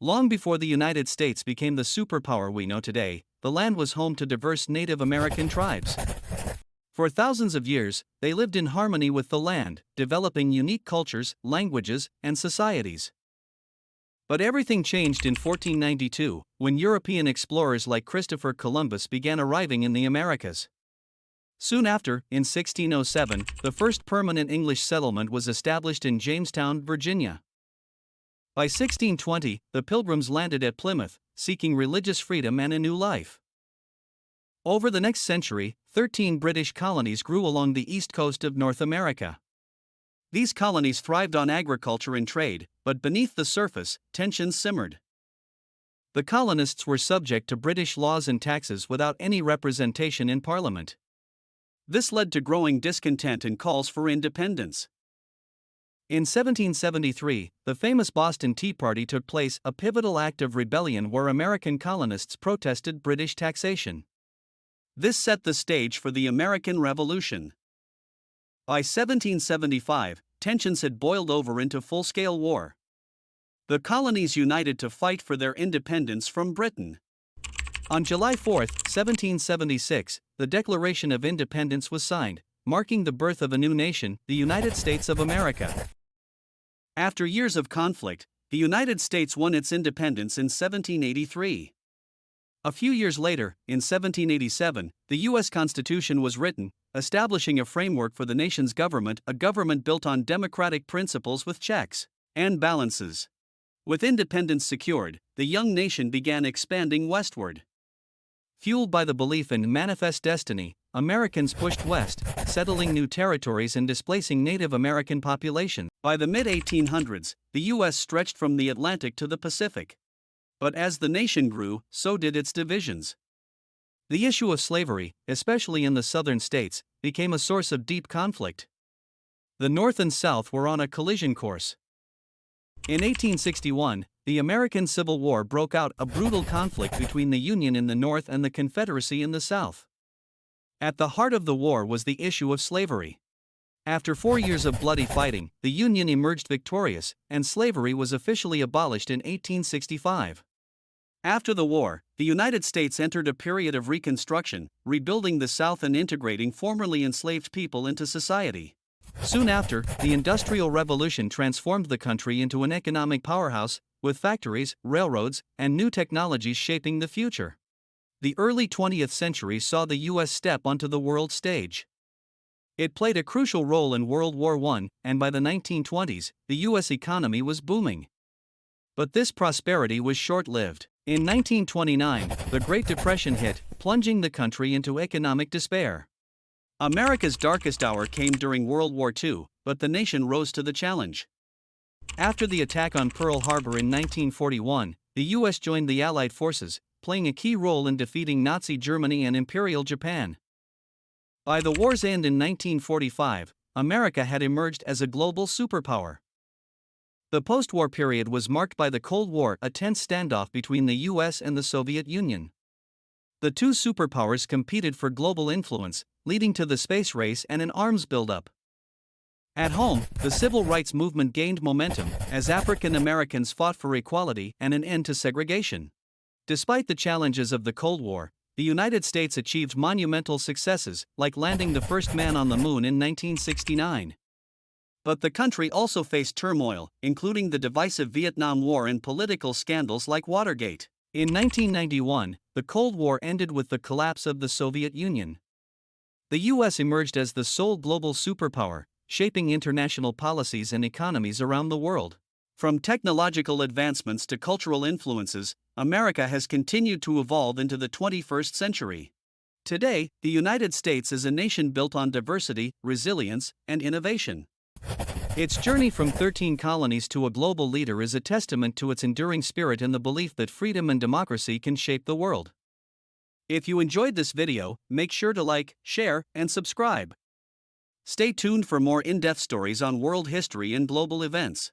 Long before the United States became the superpower we know today, the land was home to diverse Native American tribes. For thousands of years, they lived in harmony with the land, developing unique cultures, languages, and societies. But everything changed in 1492, when European explorers like Christopher Columbus began arriving in the Americas. Soon after, in 1607, the first permanent English settlement was established in Jamestown, Virginia. By 1620, the Pilgrims landed at Plymouth, seeking religious freedom and a new life. Over the next century, 13 British colonies grew along the east coast of North America. These colonies thrived on agriculture and trade, but beneath the surface, tensions simmered. The colonists were subject to British laws and taxes without any representation in Parliament. This led to growing discontent and calls for independence. In 1773, the famous Boston Tea Party took place, a pivotal act of rebellion where American colonists protested British taxation. This set the stage for the American Revolution. By 1775, tensions had boiled over into full-scale war. The colonies united to fight for their independence from Britain. On July 4, 1776, the Declaration of Independence was signed, marking the birth of a new nation, the United States of America. After years of conflict, the United States won its independence in 1783. A few years later, in 1787, the U.S. Constitution was written, establishing a framework for the nation's government, a government built on democratic principles with checks and balances. With independence secured, the young nation began expanding westward. Fueled by the belief in manifest destiny, Americans pushed west, settling new territories and displacing Native American populations. By the mid-1800s, the U.S. stretched from the Atlantic to the Pacific. But as the nation grew, so did its divisions. The issue of slavery, especially in the southern states, became a source of deep conflict. The North and South were on a collision course. In 1861, the American Civil War broke out, a brutal conflict between the Union in the North and the Confederacy in the South. At the heart of the war was the issue of slavery. After 4 years of bloody fighting, the Union emerged victorious, and slavery was officially abolished in 1865. After the war, the United States entered a period of reconstruction, rebuilding the South and integrating formerly enslaved people into society. Soon after, the Industrial Revolution transformed the country into an economic powerhouse, with factories, railroads, and new technologies shaping the future. The early 20th century saw the U.S. step onto the world stage. It played a crucial role in World War I, and by the 1920s, the U.S. economy was booming. But this prosperity was short-lived. In 1929, the Great Depression hit, plunging the country into economic despair. America's darkest hour came during World War II, but the nation rose to the challenge. After the attack on Pearl Harbor in 1941, the U.S. joined the Allied forces, playing a key role in defeating Nazi Germany and Imperial Japan. By the war's end in 1945, America had emerged as a global superpower. The post-war period was marked by the Cold War, a tense standoff between the U.S. and the Soviet Union. The two superpowers competed for global influence, leading to the space race and an arms buildup. At home, the civil rights movement gained momentum as African Americans fought for equality and an end to segregation. Despite the challenges of the Cold War, the United States achieved monumental successes, like landing the first man on the moon in 1969. But the country also faced turmoil, including the divisive Vietnam War and political scandals like Watergate. In 1991, the Cold War ended with the collapse of the Soviet Union. The U.S. emerged as the sole global superpower, shaping international policies and economies around the world. From technological advancements to cultural influences, America has continued to evolve into the 21st century. Today, the United States is a nation built on diversity, resilience, and innovation. Its journey from 13 colonies to a global leader is a testament to its enduring spirit and the belief that freedom and democracy can shape the world. If you enjoyed this video, make sure to like, share, and subscribe. Stay tuned for more in-depth stories on world history and global events.